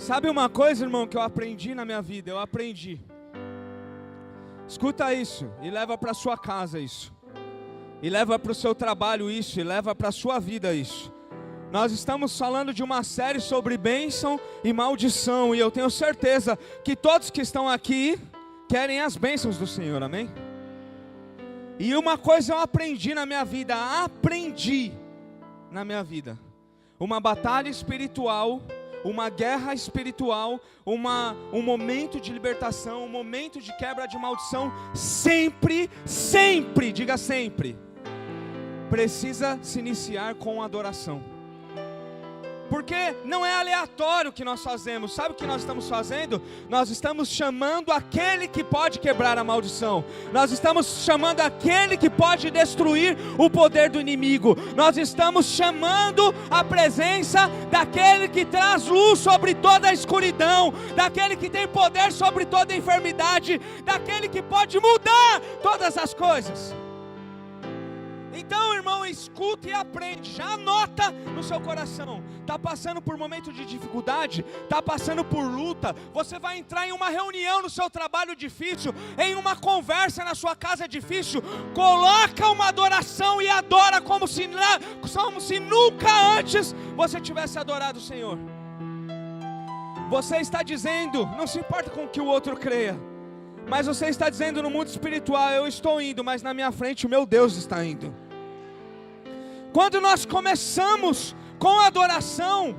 Sabe uma coisa, irmão, que eu aprendi na minha vida? Eu aprendi. Escuta isso e leva para sua casa isso. E leva para o seu trabalho isso, e leva para a sua vida isso. Nós estamos falando de uma série sobre bênção e maldição, e eu tenho certeza que todos que estão aqui querem as bênçãos do Senhor, amém? E uma coisa eu aprendi na minha vida, uma batalha espiritual, uma guerra espiritual, um momento de libertação, um momento de quebra de maldição, sempre, diga sempre, precisa se iniciar com adoração. Porque não é aleatório o que nós fazemos. Sabe o que nós estamos fazendo? Nós estamos chamando aquele que pode quebrar a maldição. Nós estamos chamando aquele que pode destruir o poder do inimigo. Nós estamos chamando a presença daquele que traz luz sobre toda a escuridão, daquele que tem poder sobre toda a enfermidade, daquele que pode mudar todas as coisas. Então, irmão, escuta e aprende, já anota no seu coração. Está passando por momento de dificuldade, está passando por luta, você vai entrar em uma reunião no seu trabalho difícil, em uma conversa na sua casa difícil, coloca uma adoração e adora como se nunca antes você tivesse adorado o Senhor. Você está dizendo, não se importa com o que o outro creia, mas você está dizendo no mundo espiritual, eu estou indo, mas na minha frente o meu Deus está indo. Quando nós começamos com a adoração,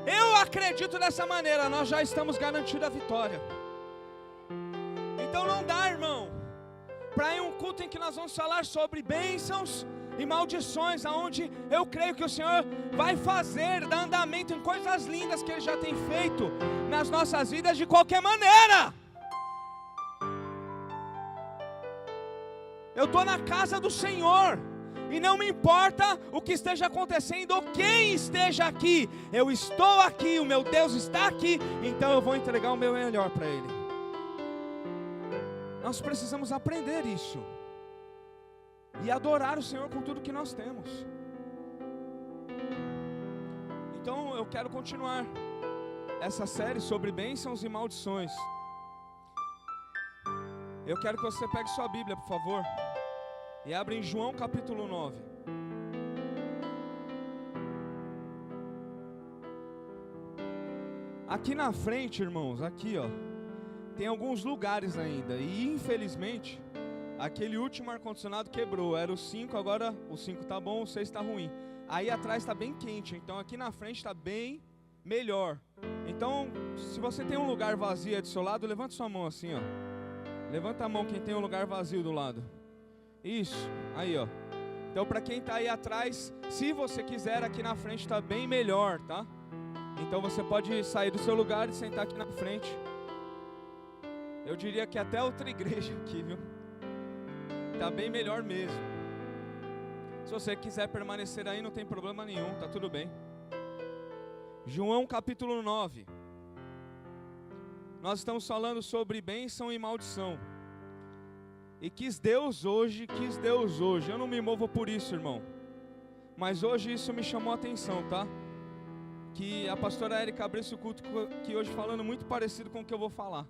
eu acredito dessa maneira, nós já estamos garantindo a vitória. Então não dá, irmão, para ir um culto em que nós vamos falar sobre bênçãos e maldições, aonde eu creio que o Senhor vai fazer, dar andamento em coisas lindas que Ele já tem feito nas nossas vidas de qualquer maneira. Eu estou na casa do Senhor, e não me importa o que esteja acontecendo ou quem esteja aqui, eu estou aqui, o meu Deus está aqui, então eu vou entregar o meu melhor para Ele. Nós precisamos aprender isso, e adorar o Senhor com tudo que nós temos. Então eu quero continuar essa série sobre bênçãos e maldições. Eu quero que você pegue sua Bíblia, por favor, e abra em João capítulo 9. Aqui na frente, irmãos, aqui ó, tem alguns lugares ainda. E infelizmente, aquele último ar-condicionado quebrou. Era o 5, agora o 5 tá bom, o 6 tá ruim. Aí atrás está bem quente, então aqui na frente está bem melhor. Então, se você tem um lugar vazio aí do seu lado, levanta sua mão assim ó. Levanta a mão quem tem um lugar vazio do lado. Isso, aí ó. Então para quem está aí atrás, se você quiser, aqui na frente está bem melhor, tá? Então você pode sair do seu lugar e sentar aqui na frente. Eu diria que até outra igreja aqui, viu? Está bem melhor mesmo. Se você quiser permanecer aí, não tem problema nenhum, tá tudo bem. João capítulo 9. Nós estamos falando sobre bênção e maldição. E quis Deus hoje, eu não me movo por isso, irmão, mas hoje isso me chamou a atenção, tá? Que a pastora Érica abriu esse culto que hoje falando muito parecido com o que eu vou falar.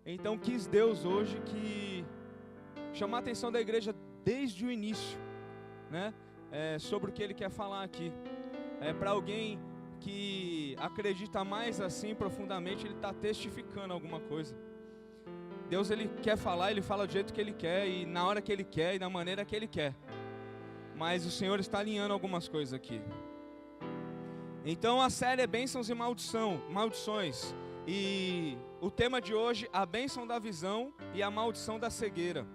Então quis Deus hoje que chamar a atenção da igreja desde o início, né? Sobre o que Ele quer falar aqui. Para alguém que acredita mais assim profundamente, ele está testificando alguma coisa. Deus, Ele quer falar, Ele fala do jeito que Ele quer, e na hora que Ele quer, e da maneira que Ele quer. Mas o Senhor está alinhando algumas coisas aqui. Então a série é bênçãos e maldições. E o tema de hoje, a bênção da visão e a maldição da cegueira.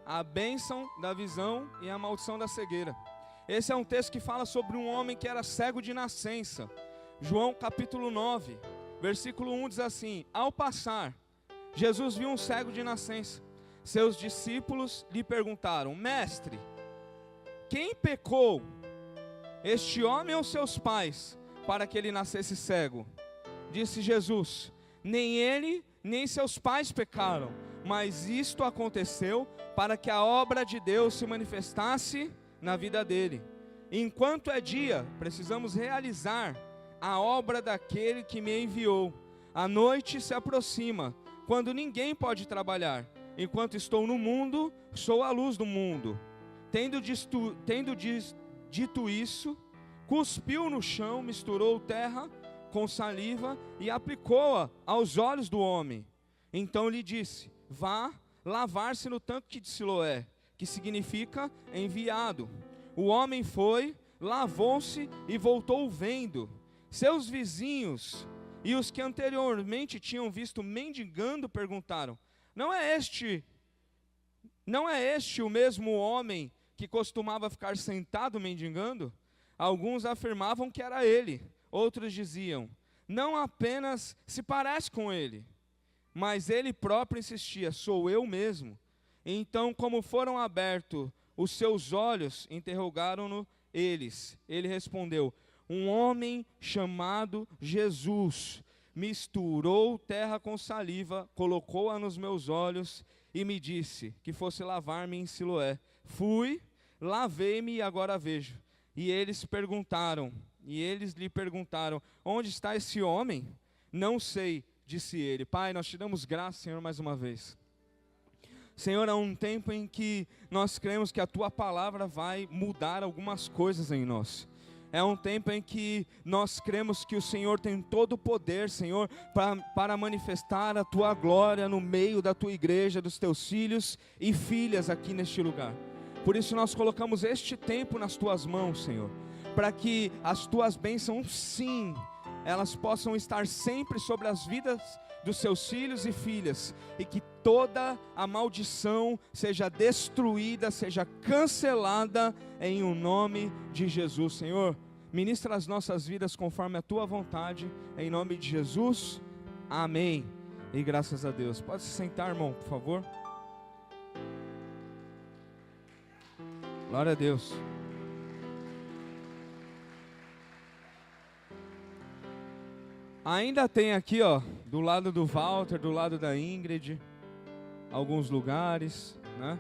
A bênção da visão e a maldição da cegueira. Esse é um texto que fala sobre um homem que era cego de nascença. João capítulo 9, versículo 1 diz assim: ao passar, Jesus viu um cego de nascença. Seus discípulos lhe perguntaram: mestre, quem pecou, este homem ou seus pais, para que ele nascesse cego? Disse Jesus: nem ele, nem seus pais pecaram, mas isto aconteceu para que a obra de Deus se manifestasse na vida dele. Enquanto é dia, precisamos realizar a obra daquele que me enviou. A noite se aproxima, quando ninguém pode trabalhar. Enquanto estou no mundo, sou a luz do mundo. Tendo dito isso, cuspiu no chão, misturou terra com saliva e aplicou-a aos olhos do homem. Então lhe disse: vá lavar-se no tanque de Siloé, que significa enviado. O homem foi, lavou-se e voltou vendo. Seus vizinhos e os que anteriormente tinham visto mendigando perguntaram: Não é este o mesmo homem que costumava ficar sentado mendigando? Alguns afirmavam que era ele. Outros diziam: não apenas se parece com ele. Mas ele próprio insistia: sou eu mesmo. Então, como foram abertos os seus olhos, interrogaram-no eles. Ele respondeu: um homem chamado Jesus misturou terra com saliva, colocou-a nos meus olhos e me disse que fosse lavar-me em Siloé. Fui, lavei-me e agora vejo. E eles lhe perguntaram: onde está esse homem? Não sei, disse ele. Pai, nós te damos graça, Senhor, mais uma vez. Senhor, há um tempo em que nós cremos que a Tua palavra vai mudar algumas coisas em nós. É um tempo em que nós cremos que o Senhor tem todo o poder, Senhor, para manifestar a Tua glória no meio da Tua igreja, dos Teus filhos e filhas aqui neste lugar. Por isso nós colocamos este tempo nas Tuas mãos, Senhor, para que as Tuas bênçãos, sim, elas possam estar sempre sobre as vidas dos Seus filhos e filhas, e que toda a maldição seja destruída, seja cancelada em o nome de Jesus. Senhor, ministra as nossas vidas conforme a Tua vontade, em nome de Jesus, amém, e graças a Deus. Pode se sentar, irmão, por favor. Glória a Deus. Ainda tem aqui, ó, do lado do Walter, do lado da Ingrid, alguns lugares, né?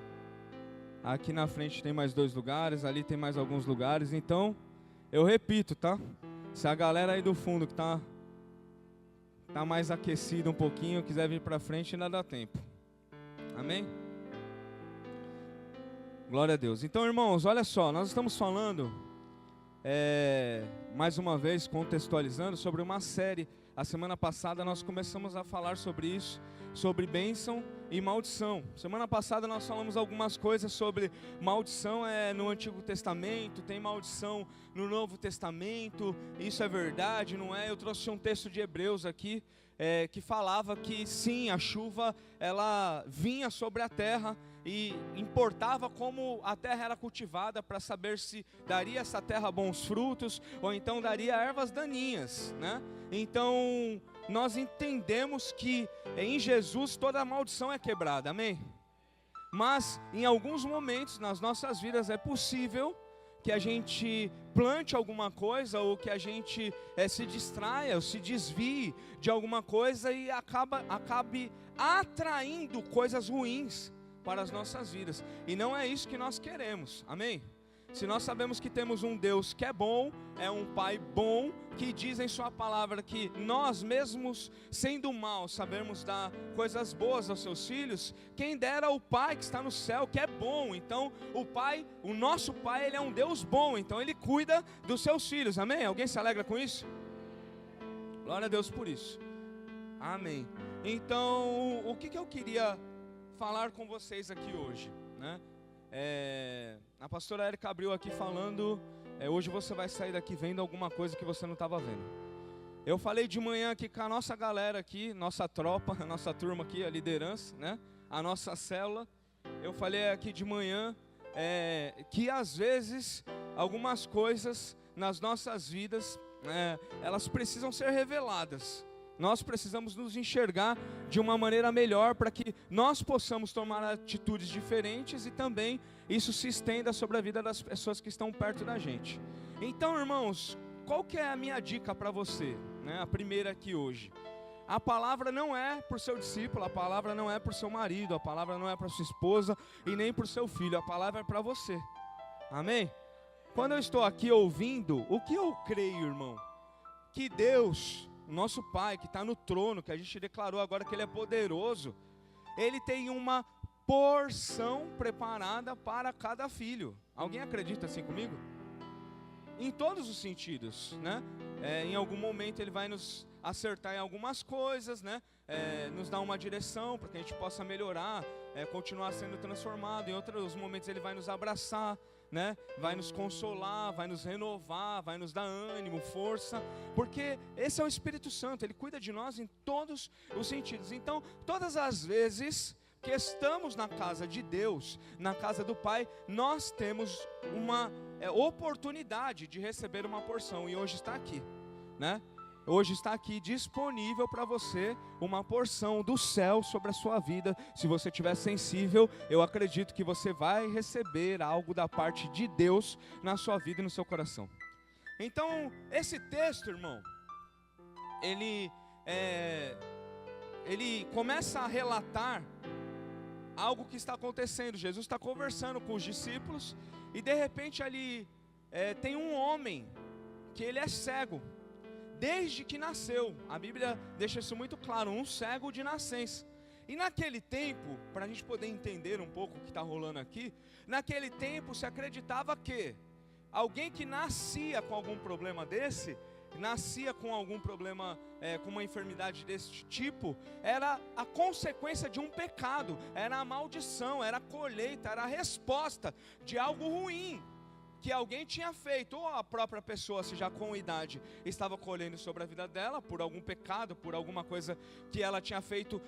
Aqui na frente tem mais 2 lugares, ali tem mais alguns lugares. Então, eu repito, tá? Se a galera aí do fundo que tá mais aquecida um pouquinho, quiser vir pra frente, ainda dá tempo. Amém? Glória a Deus. Então, irmãos, olha só, nós estamos falando, mais uma vez, contextualizando sobre uma série. A semana passada nós começamos a falar sobre isso, sobre bênção e maldição. Semana passada nós falamos algumas coisas sobre maldição no Antigo Testamento, tem maldição no Novo Testamento, isso é verdade, não é? Eu trouxe um texto de Hebreus aqui, que falava que sim, a chuva ela vinha sobre a terra e importava como a terra era cultivada para saber se daria essa terra bons frutos ou então daria ervas daninhas, né? Então nós entendemos que em Jesus toda a maldição é quebrada, amém? Mas em alguns momentos nas nossas vidas é possível que a gente plante alguma coisa, ou que a gente se distraia, ou se desvie de alguma coisa e acabe atraindo coisas ruins para as nossas vidas. E não é isso que nós queremos, amém? Se nós sabemos que temos um Deus que é bom, é um Pai bom, que diz em sua palavra que nós mesmos, sendo mal, sabemos dar coisas boas aos seus filhos, quem dera o Pai que está no céu, que é bom. Então o nosso Pai, Ele é um Deus bom, então Ele cuida dos seus filhos, amém? Alguém se alegra com isso? Glória a Deus por isso, amém. Então, o que eu queria falar com vocês aqui hoje, né? A pastora Érica abriu aqui falando, hoje você vai sair daqui vendo alguma coisa que você não estava vendo. Eu falei de manhã aqui com a nossa galera aqui, nossa tropa, a nossa turma aqui, a liderança, né? A nossa célula. Eu falei aqui de manhã que às vezes algumas coisas nas nossas vidas, elas precisam ser reveladas. Nós precisamos nos enxergar de uma maneira melhor para que nós possamos tomar atitudes diferentes e também isso se estenda sobre a vida das pessoas que estão perto da gente. Então, irmãos, qual que é a minha dica para você, né? A primeira aqui hoje. A palavra não é para o seu discípulo, a palavra não é para o seu marido, a palavra não é para sua esposa e nem para o seu filho, a palavra é para você. Amém? Quando eu estou aqui ouvindo, o que eu creio, irmão? que Deus, nosso Pai, que está no trono, que a gente declarou agora que Ele é poderoso, Ele tem uma porção preparada para cada filho. Alguém acredita assim comigo? Em todos os sentidos, né? Em algum momento Ele vai nos acertar em algumas coisas, né? Nos dar uma direção para que a gente possa melhorar, continuar sendo transformado. Em outros momentos Ele vai nos abraçar, né? Vai nos consolar, vai nos renovar, vai nos dar ânimo, força, porque esse é o Espírito Santo, Ele cuida de nós em todos os sentidos. Então, todas as vezes que estamos na casa de Deus, na casa do Pai, nós temos uma oportunidade de receber uma porção, e hoje está aqui, né? Hoje está aqui disponível para você uma porção do céu sobre a sua vida. Se você estiver sensível, eu acredito que você vai receber algo da parte de Deus na sua vida e no seu coração. Então, esse texto, irmão, ele começa a relatar algo que está acontecendo. Jesus está conversando com os discípulos e de repente ali tem um homem que ele é cego. Desde que nasceu, a Bíblia deixa isso muito claro, um cego de nascença. E naquele tempo, para a gente poder entender um pouco o que está rolando aqui, naquele tempo se acreditava que alguém que nascia com algum problema desse, nascia com algum problema, com uma enfermidade desse tipo, era a consequência de um pecado, era a maldição, era a colheita, era a resposta de algo ruim que alguém tinha feito, ou a própria pessoa, se já com idade, estava colhendo sobre a vida dela, por algum pecado, por alguma coisa que ela tinha feito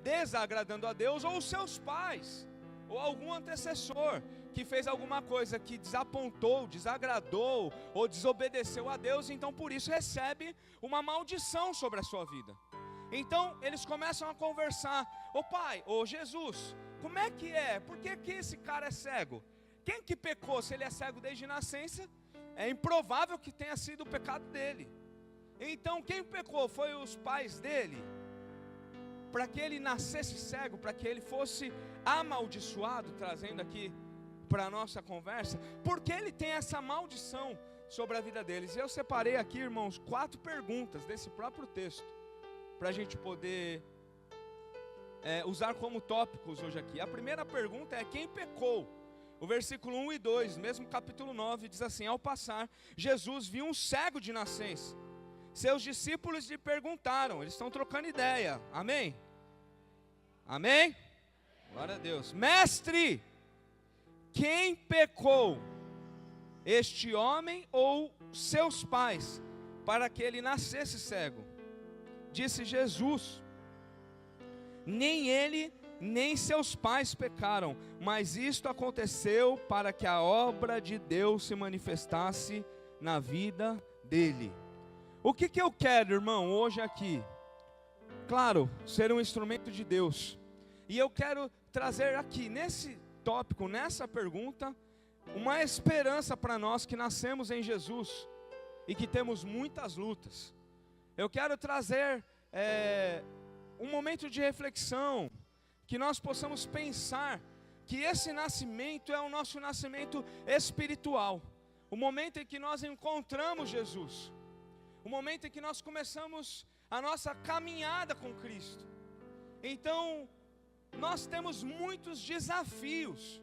desagradando a Deus, ou os seus pais, ou algum antecessor, que fez alguma coisa que desapontou, desagradou, ou desobedeceu a Deus, então por isso recebe uma maldição sobre a sua vida. Então eles começam a conversar, ô pai, ô Jesus, como é que é? Por que esse cara é cego? Quem que pecou? Se ele é cego desde nascença, é improvável que tenha sido o pecado dele. Então quem pecou? Foi os pais dele? Para que ele nascesse cego, para que ele fosse amaldiçoado, trazendo aqui para a nossa conversa, porque ele tem essa maldição sobre a vida deles. Eu separei aqui, irmãos, 4 perguntas desse próprio texto, para a gente poder usar como tópicos hoje aqui. A primeira pergunta é: quem pecou? O versículo 1 e 2, mesmo capítulo 9, diz assim: ao passar, Jesus viu um cego de nascença. Seus discípulos lhe perguntaram, eles estão trocando ideia, amém? Amém? Glória a Deus. Mestre, quem pecou? Este homem ou seus pais, para que ele nascesse cego? Disse Jesus: nem ele nem seus pais pecaram, mas isto aconteceu para que a obra de Deus se manifestasse na vida dele. O que eu quero, irmão, hoje aqui? Claro, ser um instrumento de Deus. E eu quero trazer aqui, nesse tópico, nessa pergunta, uma esperança para nós que nascemos em Jesus e que temos muitas lutas. Eu quero trazer um momento de reflexão, que nós possamos pensar que esse nascimento é o nosso nascimento espiritual, o momento em que nós encontramos Jesus, o momento em que nós começamos a nossa caminhada com Cristo. Então, nós temos muitos desafios,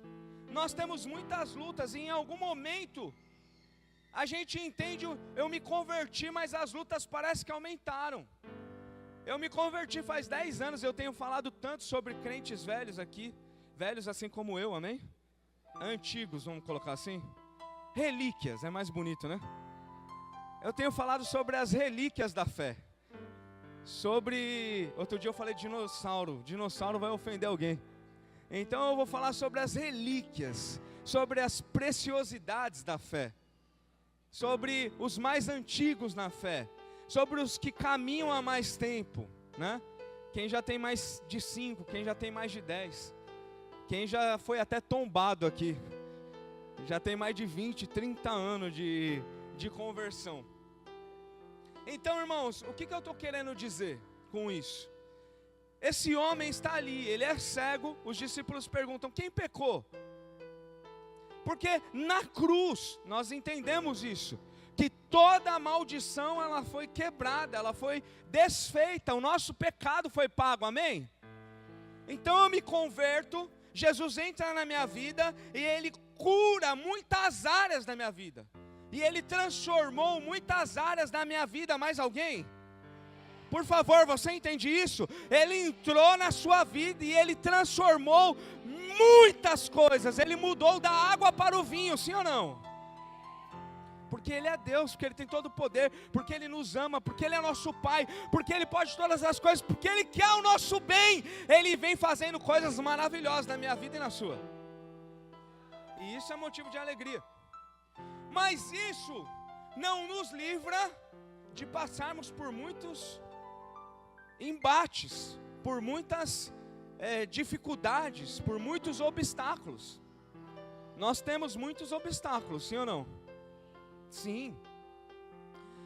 nós temos muitas lutas, e em algum momento a gente entende, eu me converti, mas as lutas parece que aumentaram. Eu me converti faz 10 anos, eu tenho falado tanto sobre crentes velhos aqui, velhos assim como eu, amém? Antigos, vamos colocar assim. Relíquias, é mais bonito, né? Eu tenho falado sobre as relíquias da fé. Outro dia eu falei de dinossauro, dinossauro vai ofender alguém. Então eu vou falar sobre as relíquias, sobre as preciosidades da fé, sobre os mais antigos na fé, sobre os que caminham há mais tempo, né? Quem já tem mais de 5, quem já tem mais de 10, quem já foi até tombado aqui, já tem mais de 20, 30 anos de conversão. Então, irmãos, o que eu estou querendo dizer com isso? Esse homem está ali, ele é cego, os discípulos perguntam: quem pecou? Porque na cruz, nós entendemos isso, que toda a maldição ela foi quebrada, ela foi desfeita, o nosso pecado foi pago, amém? Então eu me converto, Jesus entra na minha vida e Ele cura muitas áreas da minha vida. E Ele transformou muitas áreas da minha vida. Mais alguém? Por favor, você entende isso? Ele entrou na sua vida e Ele transformou muitas coisas. Ele mudou da água para o vinho, sim ou não? Porque Ele é Deus, porque Ele tem todo o poder, porque Ele nos ama, porque Ele é nosso Pai, porque Ele pode todas as coisas, porque Ele quer o nosso bem. Ele vem fazendo coisas maravilhosas na minha vida e na sua. E isso é motivo de alegria. Mas isso não nos livra de passarmos por muitos embates, por muitas dificuldades, por muitos obstáculos. Nós temos muitos obstáculos, sim ou não? Sim.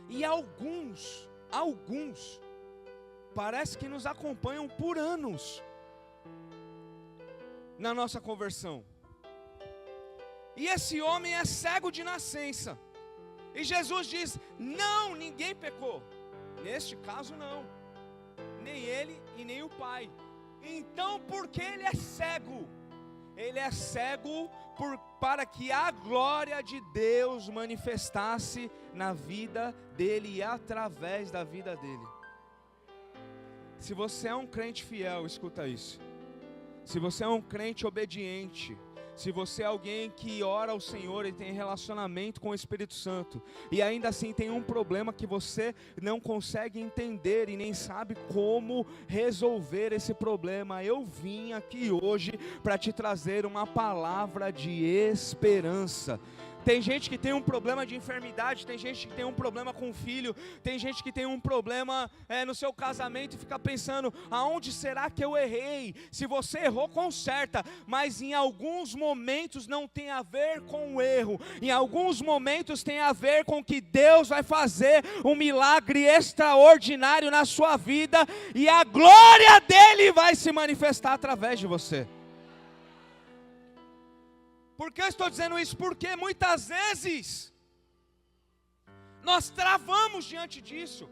E alguns parece que nos acompanham por anos na nossa conversão. E esse homem é cego de nascença. E Jesus diz: não, ninguém pecou. Neste caso não, nem ele e nem o pai. Então por que ele é cego? Ele é cego para que a glória de Deus manifestasse na vida dele e através da vida dele. Se você é um crente fiel, escuta isso. Se você é um crente obediente, se você é alguém que ora ao Senhor e tem relacionamento com o Espírito Santo, e ainda assim tem um problema que você não consegue entender e nem sabe como resolver esse problema, eu vim aqui hoje para te trazer uma palavra de esperança. Tem gente que tem um problema de enfermidade, tem gente que tem um problema com o filho, tem gente que tem um problema no seu casamento e fica pensando: aonde será que eu errei? Se você errou, conserta, mas em alguns momentos não tem a ver com o erro, em alguns momentos tem a ver com que Deus vai fazer um milagre extraordinário na sua vida e a glória dele vai se manifestar através de você. Por que eu estou dizendo isso? Porque muitas vezes nós travamos diante disso,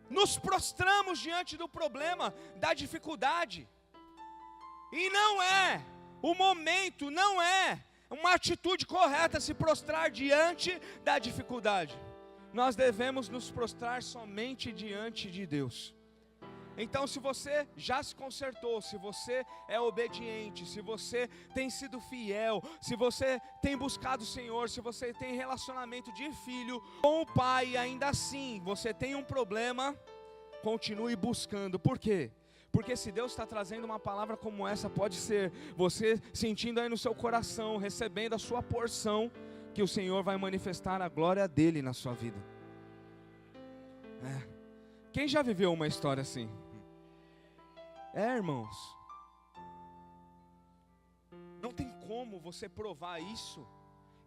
nos prostramos diante do problema, da dificuldade, e não é o momento, não é uma atitude correta se prostrar diante da dificuldade. Nós devemos nos prostrar somente diante de Deus. Então, se você já se consertou, se você é obediente, se você tem sido fiel, se você tem buscado o Senhor, se você tem relacionamento de filho com o Pai e ainda assim você tem um problema, continue buscando. Por quê? Porque se Deus está trazendo uma palavra como essa, pode ser você sentindo aí no seu coração, recebendo a sua porção, que o Senhor vai manifestar a glória dele na sua vida. Quem já viveu uma história assim? Irmãos, não tem como você provar isso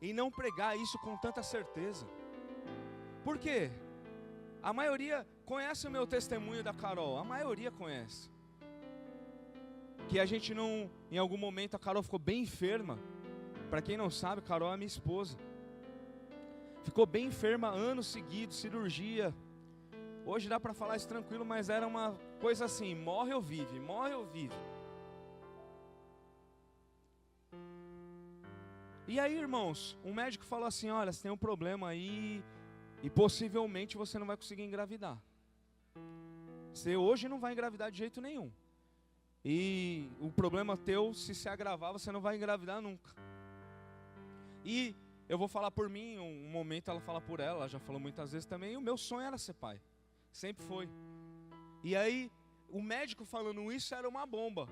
e não pregar isso com tanta certeza. Por quê? A maioria conhece o meu testemunho da Carol, a maioria conhece. Que a gente não, em algum momento a Carol ficou bem enferma. Para quem não sabe, Carol é minha esposa. Ficou bem enferma anos seguidos, cirurgia. Hoje dá para falar isso tranquilo, mas era uma coisa assim: morre ou vive, morre ou vive. E aí, irmãos, um médico falou assim: olha, você tem um problema aí e possivelmente você não vai conseguir engravidar. Você hoje não vai engravidar de jeito nenhum. E o problema teu, se agravar, você não vai engravidar nunca. E eu vou falar por mim, um momento ela fala por ela já falou muitas vezes também, e o meu sonho era ser pai. Sempre foi. E aí, o médico falando isso era uma bomba.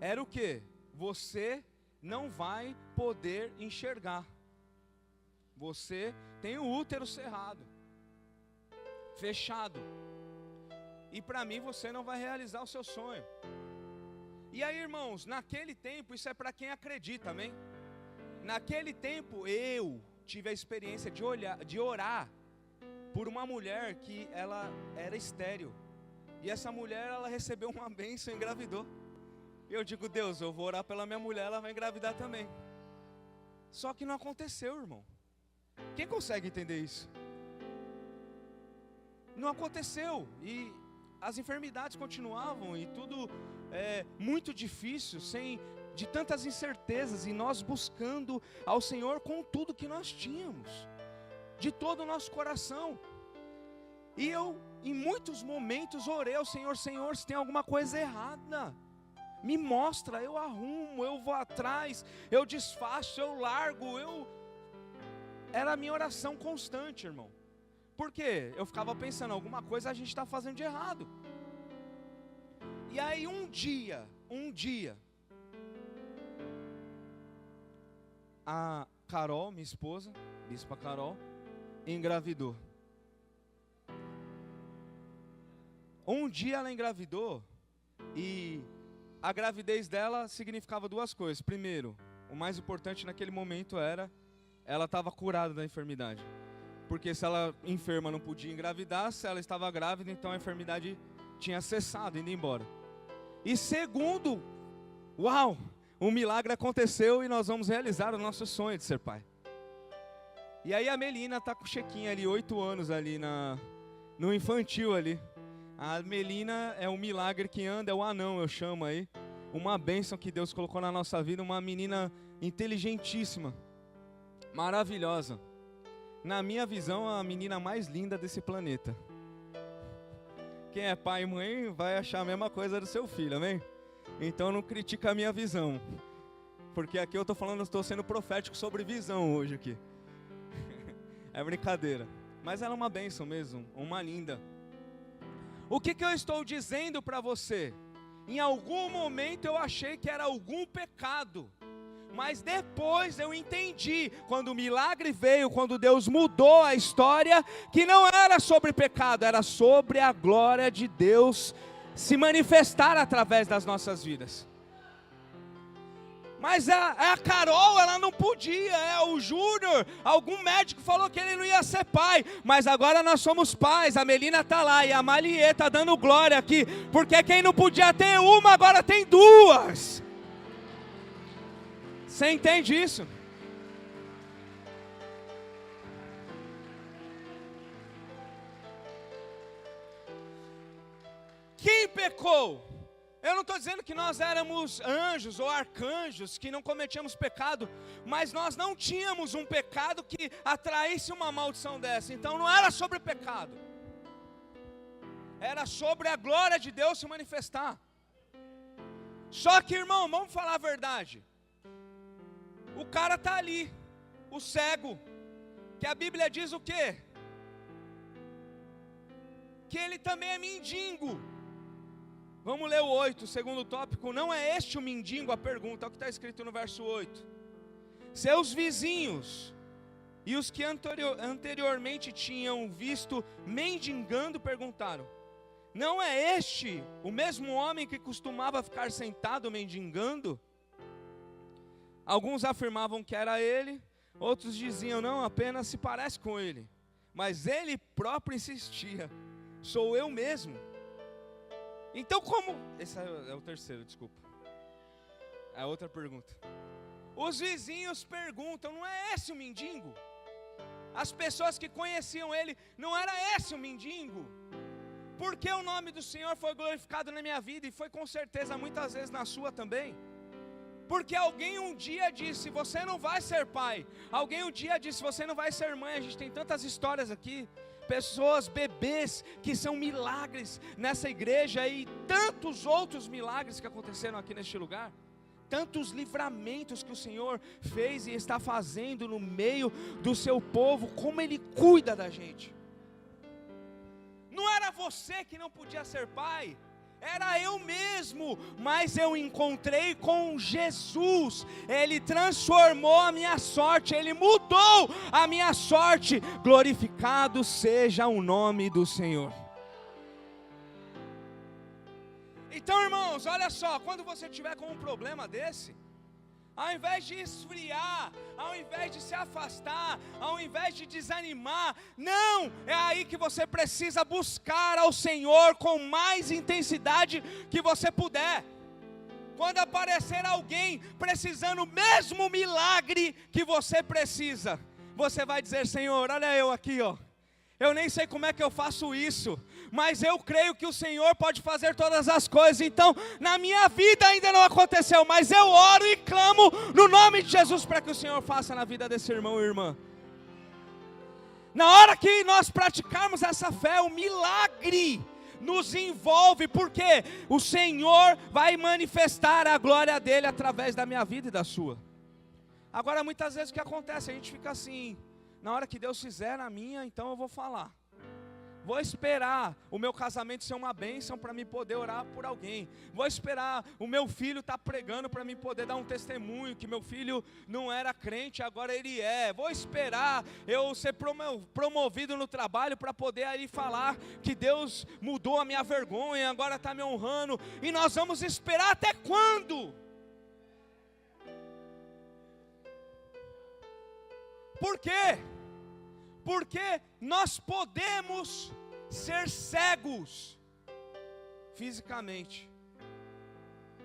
Era o quê? Você não vai poder enxergar. Você tem o útero cerrado, fechado. E para mim você não vai realizar o seu sonho. E aí, irmãos, naquele tempo, isso é para quem acredita, amém? Naquele tempo eu tive a experiência de orar por uma mulher que ela era estéril. E essa mulher, ela recebeu uma bênção e engravidou. E eu digo: Deus, eu vou orar pela minha mulher, ela vai engravidar também. Só que não aconteceu, irmão. Quem consegue entender isso? Não aconteceu, e as enfermidades continuavam, e tudo muito difícil, de tantas incertezas, e nós buscando ao Senhor com tudo que nós tínhamos, de todo o nosso coração. E eu, em muitos momentos, orei ao Senhor: Senhor, se tem alguma coisa errada, me mostra, eu arrumo, eu vou atrás, eu desfaço, eu largo, Era a minha oração constante, irmão. Por quê? Eu ficava pensando, alguma coisa a gente está fazendo de errado. E aí um dia, a Carol, minha esposa, Bispa Carol, engravidou. Um dia ela engravidou, e a gravidez dela significava duas coisas. Primeiro, o mais importante naquele momento era, ela estava curada da enfermidade. Porque se ela enferma não podia engravidar, se ela estava grávida, então a enfermidade tinha cessado, indo embora. E segundo, uau, um milagre aconteceu e nós vamos realizar o nosso sonho de ser pai. E aí a Melina está com o Chequinho ali, 8 anos ali no infantil ali. A Melina é um milagre que anda, é o anão, eu chamo aí. Uma bênção que Deus colocou na nossa vida, uma menina inteligentíssima, maravilhosa. Na minha visão, a menina mais linda desse planeta. Quem é pai e mãe vai achar a mesma coisa do seu filho, amém? Então não critica a minha visão, porque aqui eu estou sendo profético sobre visão hoje aqui. É brincadeira, mas ela é uma bênção mesmo, uma linda. O que eu estou dizendo para você? Em algum momento eu achei que era algum pecado, mas depois eu entendi, quando o milagre veio, quando Deus mudou a história, que não era sobre pecado, era sobre a glória de Deus se manifestar através das nossas vidas. Mas a Carol, ela não podia, o Júnior, algum médico falou que ele não ia ser pai, mas agora nós somos pais, a Melina está lá, e a Maliê está dando glória aqui, porque quem não podia ter uma, agora tem duas. Você entende isso? Quem pecou? Eu não estou dizendo que nós éramos anjos ou arcanjos, que não cometíamos pecado, mas nós não tínhamos um pecado que atraísse uma maldição dessa. Então não era sobre pecado, era sobre a glória de Deus se manifestar. Só que, irmão, vamos falar a verdade. O cara está ali, o cego, que a Bíblia diz o quê? Que ele também é mendigo. Vamos ler o 8, o segundo tópico. Não é este o mendigo, a pergunta, é o que está escrito no verso 8. Seus vizinhos e os que anteriormente tinham visto mendigando perguntaram: não é este o mesmo homem que costumava ficar sentado mendigando? Alguns afirmavam que era ele, outros diziam: não, apenas se parece com ele. Mas ele próprio insistia: sou eu mesmo. Então como... Esse é o terceiro, desculpa. É a outra pergunta. Os vizinhos perguntam: não é esse o mendigo? As pessoas que conheciam ele: não era esse o mendigo? Porque o nome do Senhor foi glorificado na minha vida, e foi com certeza muitas vezes na sua também. Porque alguém um dia disse: você não vai ser pai. Alguém um dia disse: você não vai ser mãe. A gente tem tantas histórias aqui. Pessoas, bebês, que são milagres nessa igreja, e tantos outros milagres que aconteceram aqui neste lugar. Tantos livramentos que o Senhor fez e está fazendo no meio do seu povo. Como Ele cuida da gente. Não era você que não podia ser pai, era eu mesmo, mas eu encontrei com Jesus. Ele transformou a minha sorte, Ele mudou a minha sorte. Glorificado seja o nome do Senhor. Então, irmãos, olha só, quando você tiver com um problema desse, ao invés de esfriar, ao invés de se afastar, ao invés de desanimar, não, é aí que você precisa buscar ao Senhor com mais intensidade que você puder. quando aparecer alguém precisando o mesmo milagre que você precisa, você vai dizer: Senhor, olha eu aqui, ó. Eu nem sei como é que eu faço isso, mas eu creio que o Senhor pode fazer todas as coisas. Então, na minha vida ainda não aconteceu, mas eu oro e clamo no nome de Jesus para que o Senhor faça na vida desse irmão e irmã. Na hora que nós praticarmos essa fé, o milagre nos envolve, porque o Senhor vai manifestar a glória dele através da minha vida e da sua. Agora, muitas vezes o que acontece? A gente fica assim: na hora que Deus fizer na minha, então eu vou falar. Vou esperar o meu casamento ser uma bênção para mim poder orar por alguém. Vou esperar o meu filho estar pregando para mim poder dar um testemunho que meu filho não era crente, agora ele é. Vou esperar eu ser promovido no trabalho para poder aí falar que Deus mudou a minha vergonha, agora está me honrando. E nós vamos esperar até quando? Por quê? Porque nós podemos ser cegos fisicamente,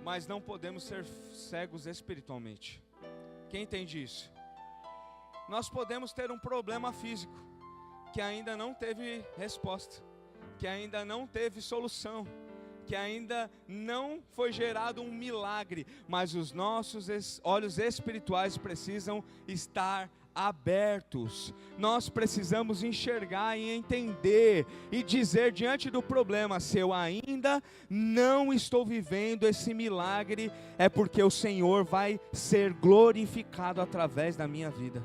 mas não podemos ser cegos espiritualmente. Quem entende isso? Nós podemos ter um problema físico que ainda não teve resposta, que ainda não teve solução, que ainda não foi gerado um milagre, mas os nossos olhos espirituais precisam estar abertos. Nós precisamos enxergar e entender e dizer diante do problema: se eu ainda não estou vivendo esse milagre, é porque o Senhor vai ser glorificado através da minha vida.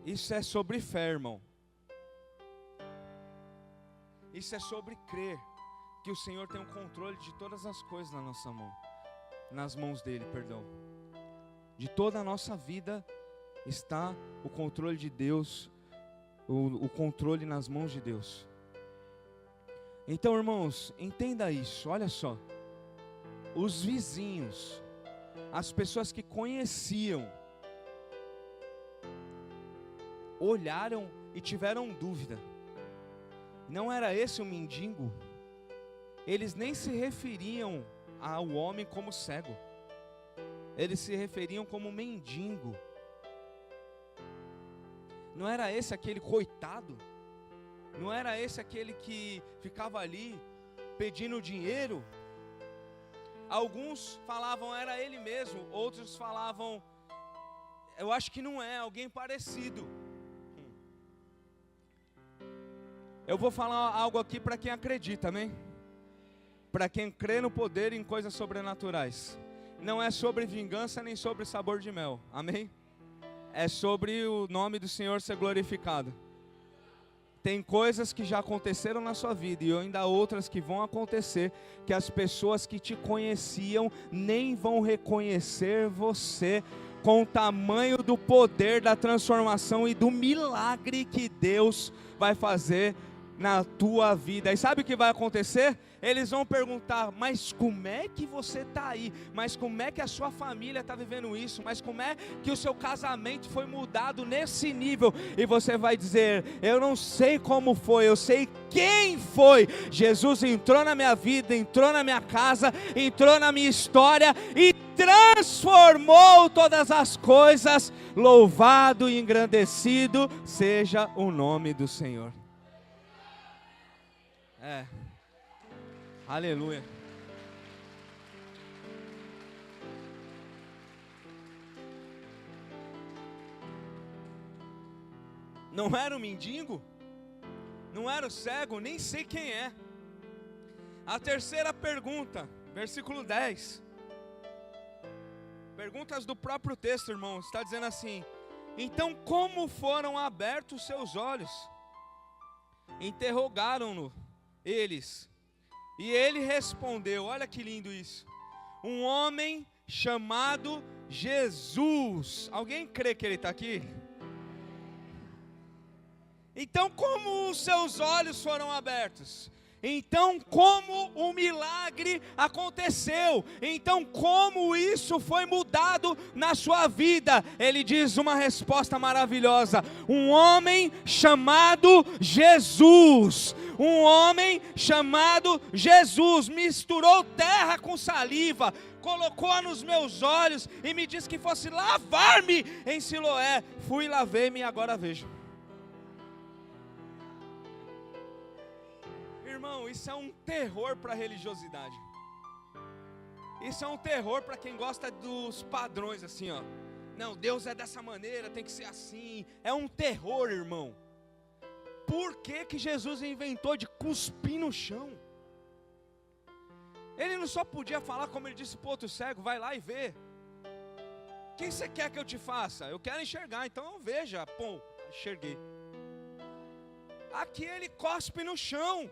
Isso é sobre fé, irmão. Isso é sobre crer que o Senhor tem o controle de todas as coisas na nossa mão, nas mãos dele, perdão. De toda a nossa vida está o controle de Deus, o controle nas mãos de Deus. Então, irmãos, entenda isso, olha só. Os vizinhos, as pessoas que conheciam, olharam e tiveram dúvida. Não era esse o mendigo? Eles nem se referiam ao homem como cego. Eles se referiam como mendigo. Não era esse aquele coitado? Não era esse aquele que ficava ali pedindo dinheiro? Alguns falavam era ele mesmo, outros falavam eu acho que não é, alguém parecido. Eu vou falar algo aqui para quem acredita, amém? Para quem crê no poder e em coisas sobrenaturais. Não é sobre vingança nem sobre sabor de mel, amém? É sobre o nome do Senhor ser glorificado. Tem coisas que já aconteceram na sua vida e ainda outras que vão acontecer, que as pessoas que te conheciam nem vão reconhecer você, com o tamanho do poder da transformação e do milagre que Deus vai fazer na tua vida. E sabe o que vai acontecer? Eles vão perguntar: mas como é que você está aí? Mas como é que a sua família está vivendo isso? Mas como é que o seu casamento foi mudado nesse nível? E você vai dizer: eu não sei como foi, eu sei quem foi. Jesus entrou na minha vida, entrou na minha casa, entrou na minha história e transformou todas as coisas. Louvado e engrandecido seja o nome do Senhor. Aleluia. Não era o mendigo? Não era o cego? Nem sei quem é. A terceira pergunta, versículo 10. Perguntas do próprio texto, irmãos. Está dizendo assim: então como foram abertos seus olhos? Interrogaram-no eles. E ele respondeu, olha que lindo isso: um homem chamado Jesus. Alguém crê que ele está aqui? Então como os seus olhos foram abertos? Então, como o milagre aconteceu? Então, como isso foi mudado na sua vida? Ele diz uma resposta maravilhosa: um homem chamado Jesus. Um homem chamado Jesus misturou terra com saliva, colocou-a nos meus olhos e me disse que fosse lavar-me em Siloé. Fui, lavei-me e agora vejo. Irmão, isso é um terror para a religiosidade. Isso é um terror para quem gosta dos padrões assim, ó. Não, Deus é dessa maneira, tem que ser assim. É um terror, irmão. Por que Jesus inventou de cuspir no chão? Ele não só podia falar, como ele disse para o outro cego: vai lá e vê. O que você quer que eu te faça? Eu quero enxergar, então veja. Pum, enxerguei. Aqui ele cospe no chão.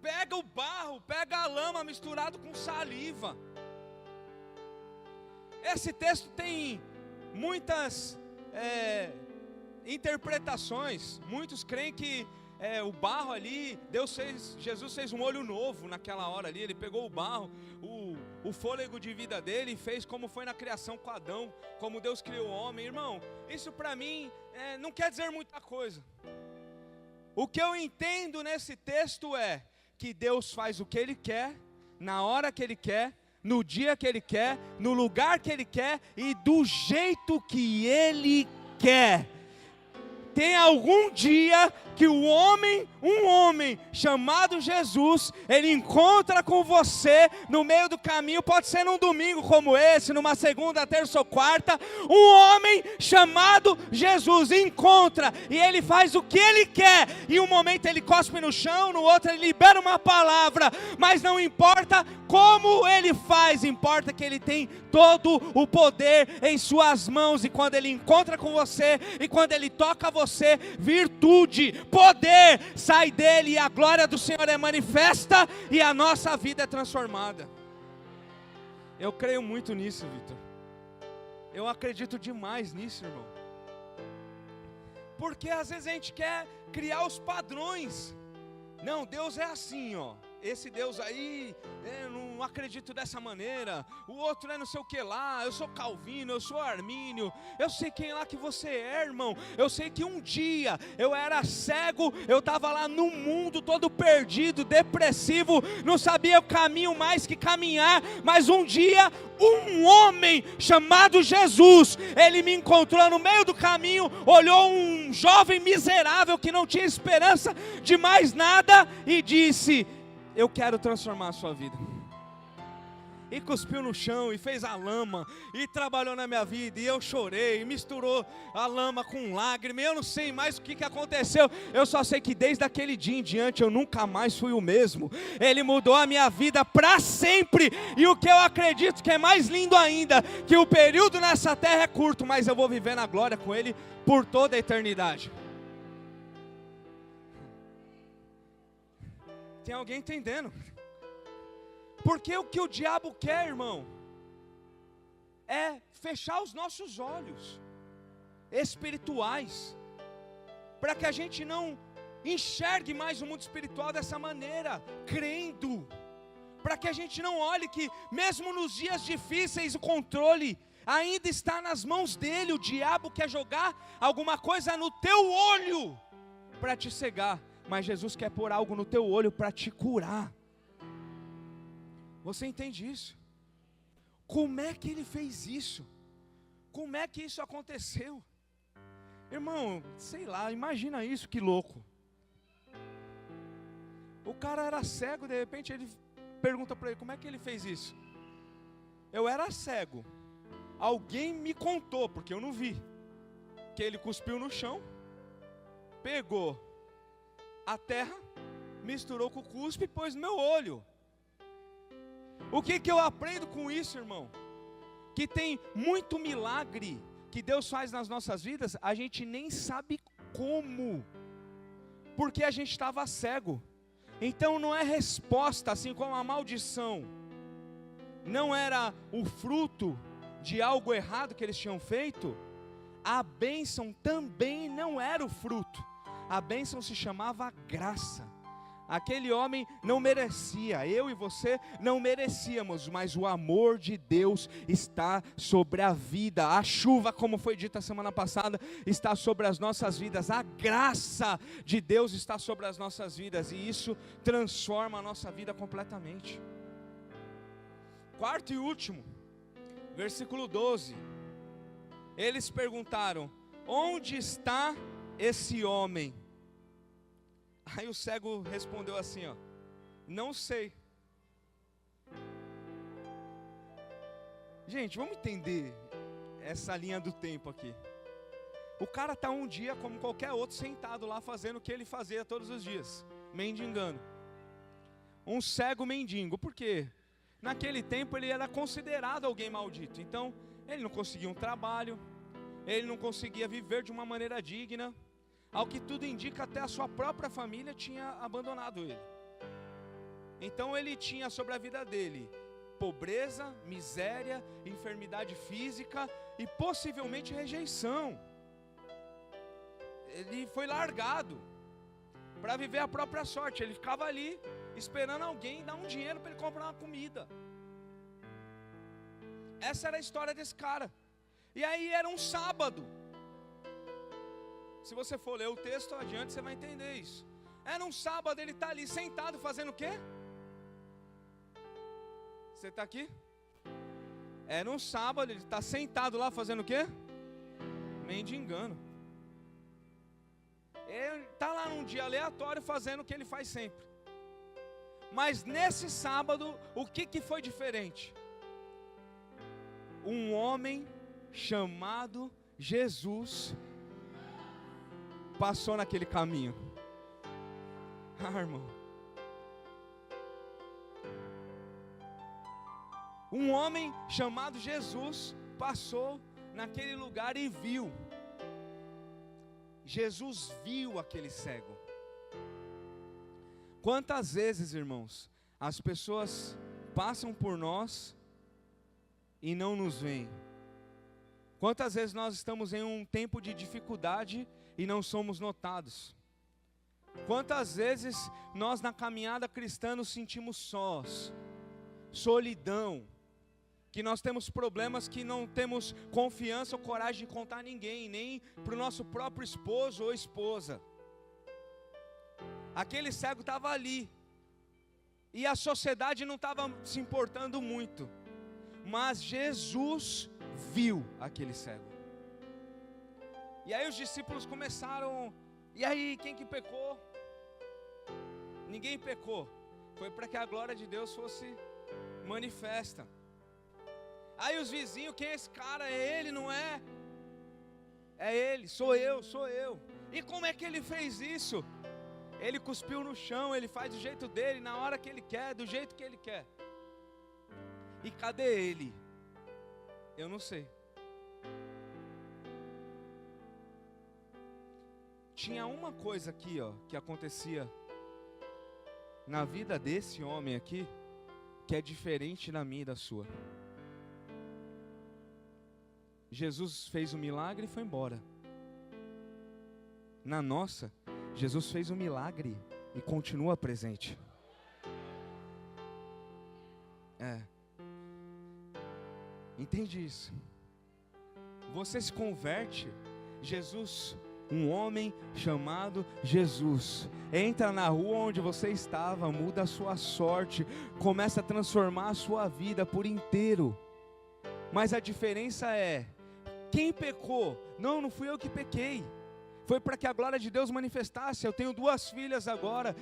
Pega o barro, pega a lama misturado com saliva. Esse texto tem muitas interpretações. Muitos creem que o barro ali, Jesus fez um olho novo naquela hora ali. Ele pegou o barro, o fôlego de vida dele, e fez como foi na criação com Adão, como Deus criou o homem. Irmão, isso para mim não quer dizer muita coisa. O que eu entendo nesse texto é que Deus faz o que Ele quer, na hora que Ele quer, no dia que Ele quer, no lugar que Ele quer e do jeito que Ele quer. Tem algum dia que um homem chamado Jesus, ele encontra com você no meio do caminho, pode ser num domingo como esse, numa segunda, terça ou quarta. Um homem chamado Jesus encontra e ele faz o que ele quer. Em um momento ele cospe no chão, no outro ele libera uma palavra, mas não importa como ele faz, importa que ele tem todo o poder em suas mãos. E quando ele encontra com você, e quando ele toca você, virtude, poder sai dele, e a glória do Senhor é manifesta, e a nossa vida é transformada. Eu creio muito nisso, Vitor. Eu acredito demais nisso, irmão. Porque às vezes a gente quer criar os padrões. Não, Deus é assim, ó. Esse Deus aí, eu não acredito dessa maneira. O outro é não sei o que lá. Eu sou Calvino, eu sou Armínio. Eu sei quem lá que você é, irmão. Eu sei que um dia eu era cego. Eu estava lá no mundo todo perdido, depressivo. Não sabia o caminho mais que caminhar. Mas um dia um homem chamado Jesus, ele me encontrou no meio do caminho. Olhou um jovem miserável que não tinha esperança de mais nada e disse: eu quero transformar a sua vida. E cuspiu no chão, e fez a lama, e trabalhou na minha vida, e eu chorei, e misturou a lama com lágrima. Eu não sei mais o que aconteceu. Eu só sei que desde aquele dia em diante eu nunca mais fui o mesmo. Ele mudou a minha vida para sempre. E o que eu acredito que é mais lindo ainda, que o período nessa terra é curto, mas eu vou viver na glória com Ele por toda a eternidade. Tem alguém entendendo? Porque o que o diabo quer, irmão, é fechar os nossos olhos espirituais, para que a gente não enxergue mais o mundo espiritual dessa maneira, crendo, para que a gente não olhe que mesmo nos dias difíceis o controle ainda está nas mãos dele. O diabo quer jogar alguma coisa no teu olho para te cegar, mas Jesus quer pôr algo no teu olho para te curar. Você entende isso? Como é que ele fez isso? Como é que isso aconteceu? Irmão, sei lá, imagina isso, que louco. O cara era cego, de repente ele pergunta para ele: como é que ele fez isso? Eu era cego, alguém me contou, porque eu não vi, que ele cuspiu no chão, pegou a terra, misturou com o cuspe e pôs no meu olho. O que eu aprendo com isso, irmão? Que tem muito milagre que Deus faz nas nossas vidas, a gente nem sabe como, porque a gente estava cego. Então não é resposta, assim como a maldição não era o fruto de algo errado que eles tinham feito, a bênção também não era o fruto. A bênção se chamava graça. Aquele homem não merecia, eu e você não merecíamos, mas o amor de Deus está sobre a vida. A chuva, como foi dita semana passada, está sobre as nossas vidas. A graça de Deus está sobre as nossas vidas, e isso transforma a nossa vida completamente. Quarto e último, versículo 12. Eles perguntaram: onde está esse homem? Aí o cego respondeu assim, ó: não sei. Gente, vamos entender essa linha do tempo aqui. O cara está um dia como qualquer outro, sentado lá fazendo o que ele fazia todos os dias, mendigando. Um cego mendigo, por quê? Naquele tempo ele era considerado alguém maldito. Então ele não conseguia um trabalho, ele não conseguia viver de uma maneira digna. Ao que tudo indica, até a sua própria família tinha abandonado ele. Então ele tinha sobre a vida dele pobreza, miséria, enfermidade física e possivelmente rejeição. Ele foi largado para viver a própria sorte. Ele ficava ali esperando alguém dar um dinheiro para ele comprar uma comida. Essa era a história desse cara. E aí era um sábado. Se você for ler o texto adiante, você vai entender isso. Era um sábado, ele está ali sentado fazendo o quê? Você está aqui? Era um sábado, ele está sentado lá fazendo o quê? Mendigando. Ele está lá num dia aleatório fazendo o que ele faz sempre. Mas nesse sábado, o que foi diferente? Um homem chamado Jesus passou naquele caminho. Irmão. Um homem chamado Jesus passou naquele lugar e viu. Jesus viu aquele cego. Quantas vezes, irmãos, as pessoas passam por nós e não nos veem? Quantas vezes nós estamos em um tempo de dificuldade e não somos notados? Quantas vezes nós na caminhada cristã nos sentimos sós, solidão, que nós temos problemas que não temos confiança ou coragem de contar a ninguém, nem para o nosso próprio esposo ou esposa. Aquele cego estava ali, e a sociedade não estava se importando muito, mas Jesus viu aquele cego. E aí os discípulos começaram: e aí, quem que pecou? Ninguém pecou. Foi para que a glória de Deus fosse manifesta. Aí os vizinhos: quem é esse cara? É ele, não é? É ele, sou eu. E como é que ele fez isso? Ele cuspiu no chão, ele faz do jeito dele, na hora que ele quer, do jeito que ele quer. E cadê ele? Eu não sei. Tinha uma coisa aqui, ó, que acontecia na vida desse homem aqui, que é diferente da minha e da sua. Jesus fez o milagre e foi embora. Na nossa, Jesus fez o milagre e continua presente. Entende isso? Você se converte, Jesus, um homem chamado Jesus, entra na rua onde você estava, muda a sua sorte, começa a transformar a sua vida por inteiro. Mas a diferença é: quem pecou? Não fui eu que pequei. Foi para que a glória de Deus manifestasse. Eu tenho 2 filhas agora.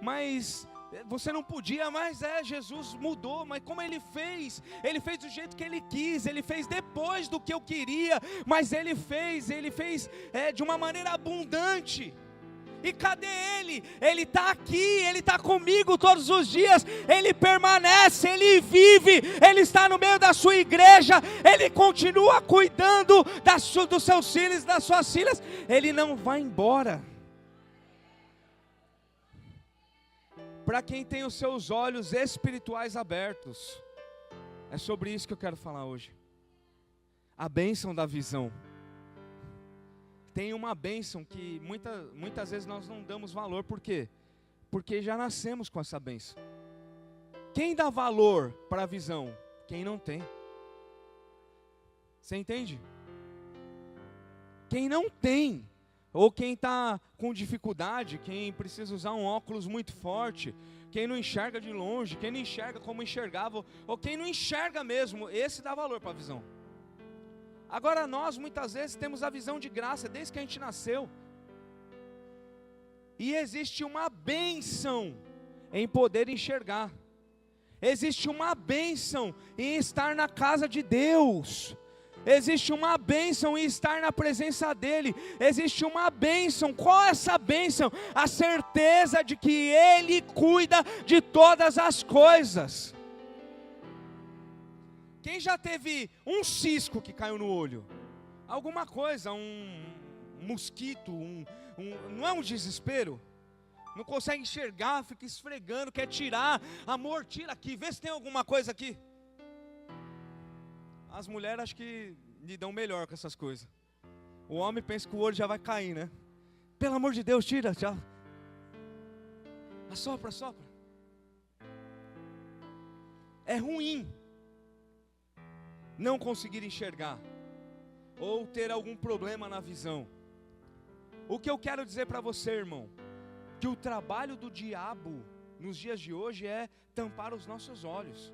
Mas você não podia, mas Jesus mudou. Mas como ele fez? Ele fez do jeito que ele quis. Ele fez depois do que eu queria, mas ele fez de uma maneira abundante. E cadê ele? Ele está aqui, ele está comigo todos os dias, ele permanece, ele vive, ele está no meio da sua igreja, ele continua cuidando dos seus filhos, das suas filhas, ele não vai embora. Para quem tem os seus olhos espirituais abertos, é sobre isso que eu quero falar hoje. A bênção da visão. Tem uma bênção que muitas vezes nós não damos valor. Por quê? porque já nascemos com essa bênção. Quem dá valor para a visão? Quem não tem. Você entende? Quem não tem, ou quem está com dificuldade, quem precisa usar um óculos muito forte, quem não enxerga de longe, quem não enxerga como enxergava, ou quem não enxerga mesmo, esse dá valor para a visão. Agora nós muitas vezes temos a visão de graça desde que a gente nasceu. E existe uma bênção em poder enxergar. Existe uma bênção em estar na casa de Deus. Existe uma bênção em estar na presença dEle. Existe uma bênção. Qual é essa bênção? A certeza de que Ele cuida de todas as coisas. Quem já teve um cisco que caiu no olho? Alguma coisa, um mosquito, não é um desespero? Não consegue enxergar, fica esfregando, quer tirar. Amor, tira aqui, vê se tem alguma coisa aqui. As mulheres acho que lidam melhor com essas coisas. O homem pensa que o olho já vai cair, né? Pelo amor de Deus, tira, já. Assopra, assopra. É ruim não conseguir enxergar ou ter algum problema na visão. O que eu quero dizer para você, irmão, que o trabalho do diabo nos dias de hoje é tampar os nossos olhos.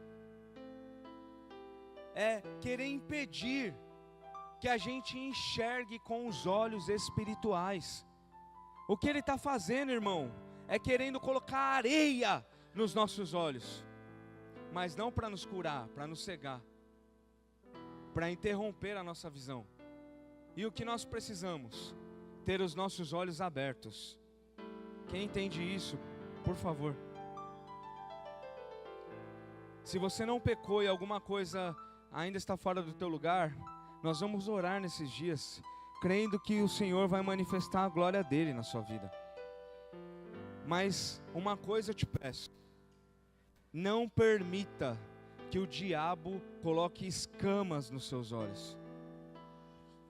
É querer impedir que a gente enxergue com os olhos espirituais. O que ele está fazendo, irmão, é querendo colocar areia nos nossos olhos, mas não para nos curar, para nos cegar, para interromper a nossa visão. E o que nós precisamos? Ter os nossos olhos abertos. Quem entende isso, por favor. Se você não pecou e alguma coisa ainda está fora do teu lugar, nós vamos orar nesses dias, crendo que o Senhor vai manifestar a glória dele na sua vida. Mas uma coisa eu te peço: não permita que o diabo coloque escamas nos seus olhos,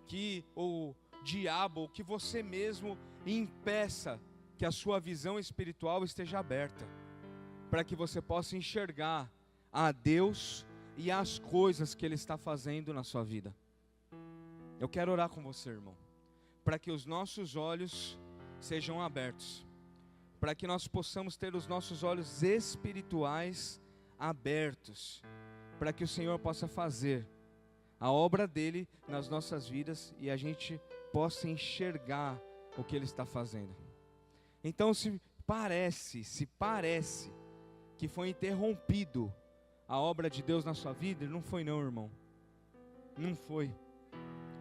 que o diabo, que você mesmo impeça que a sua visão espiritual esteja aberta, para que você possa enxergar a Deus e as coisas que Ele está fazendo na sua vida. Eu quero orar com você, irmão, para que os nossos olhos sejam abertos, para que nós possamos ter os nossos olhos espirituais abertos, para que o Senhor possa fazer a obra dEle nas nossas vidas e a gente possa enxergar o que Ele está fazendo. Então se parece que foi interrompido a obra de Deus na sua vida, não foi não, irmão. Não foi.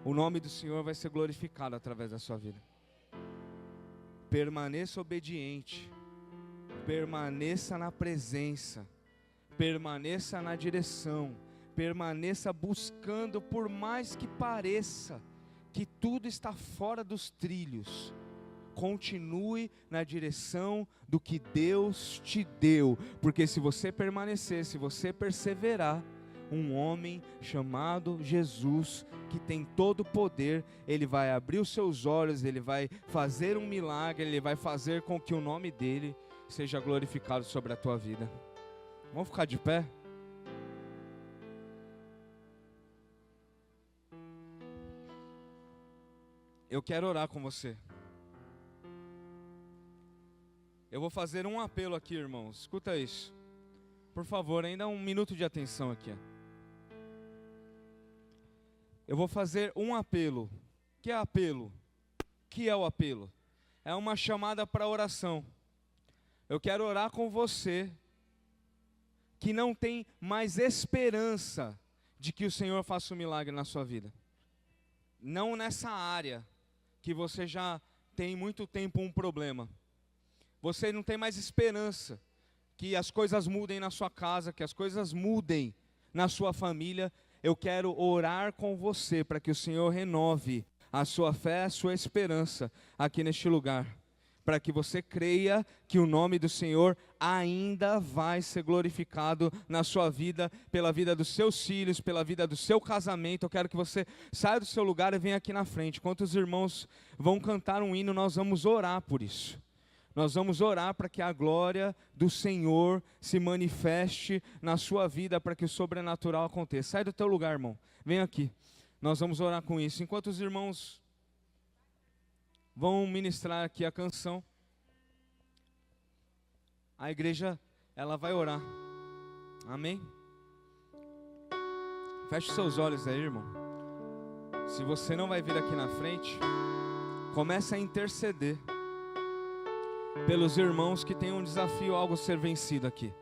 O nome do Senhor vai ser glorificado através da sua vida. Permaneça obediente. Permaneça na presença. Permaneça na direção. Permaneça buscando, por mais que pareça que tudo está fora dos trilhos. Continue na direção do que Deus te deu, porque se você permanecer, se você perseverar, um homem chamado Jesus, que tem todo o poder, ele vai abrir os seus olhos, ele vai fazer um milagre, ele vai fazer com que o nome dele seja glorificado sobre a tua vida. Vamos ficar de pé? Eu quero orar com você. Eu vou fazer um apelo aqui, irmãos. Escuta isso. Por favor, ainda um minuto de atenção aqui. Eu vou fazer um apelo. Que é apelo? Que é o apelo? É uma chamada para oração. Eu quero orar com você que não tem mais esperança de que o Senhor faça um milagre na sua vida. Não nessa área que você já tem muito tempo um problema. Você não tem mais esperança que as coisas mudem na sua casa, que as coisas mudem na sua família. Eu quero orar com você para que o Senhor renove a sua fé, a sua esperança aqui neste lugar. Para que você creia que o nome do Senhor ainda vai ser glorificado na sua vida, pela vida dos seus filhos, pela vida do seu casamento. Eu quero que você saia do seu lugar e venha aqui na frente. Enquanto os irmãos vão cantar um hino, nós vamos orar por isso. Nós vamos orar para que a glória do Senhor se manifeste na sua vida, para que o sobrenatural aconteça. Sai do teu lugar, irmão. Vem aqui. Nós vamos orar com isso. Enquanto os irmãos vão ministrar aqui a canção, a igreja, ela vai orar. Amém? Feche seus olhos aí, irmão. Se você não vai vir aqui na frente, comece a interceder pelos irmãos que têm um desafio, algo a ser vencido aqui.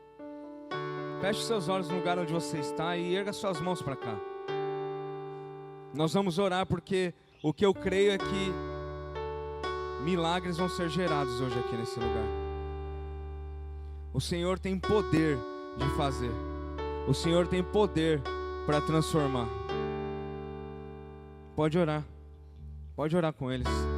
Feche seus olhos no lugar onde você está e erga suas mãos para cá. Nós vamos orar porque o que eu creio é que milagres vão ser gerados hoje aqui nesse lugar. O Senhor tem poder de fazer. O Senhor tem poder para transformar. Pode orar com eles.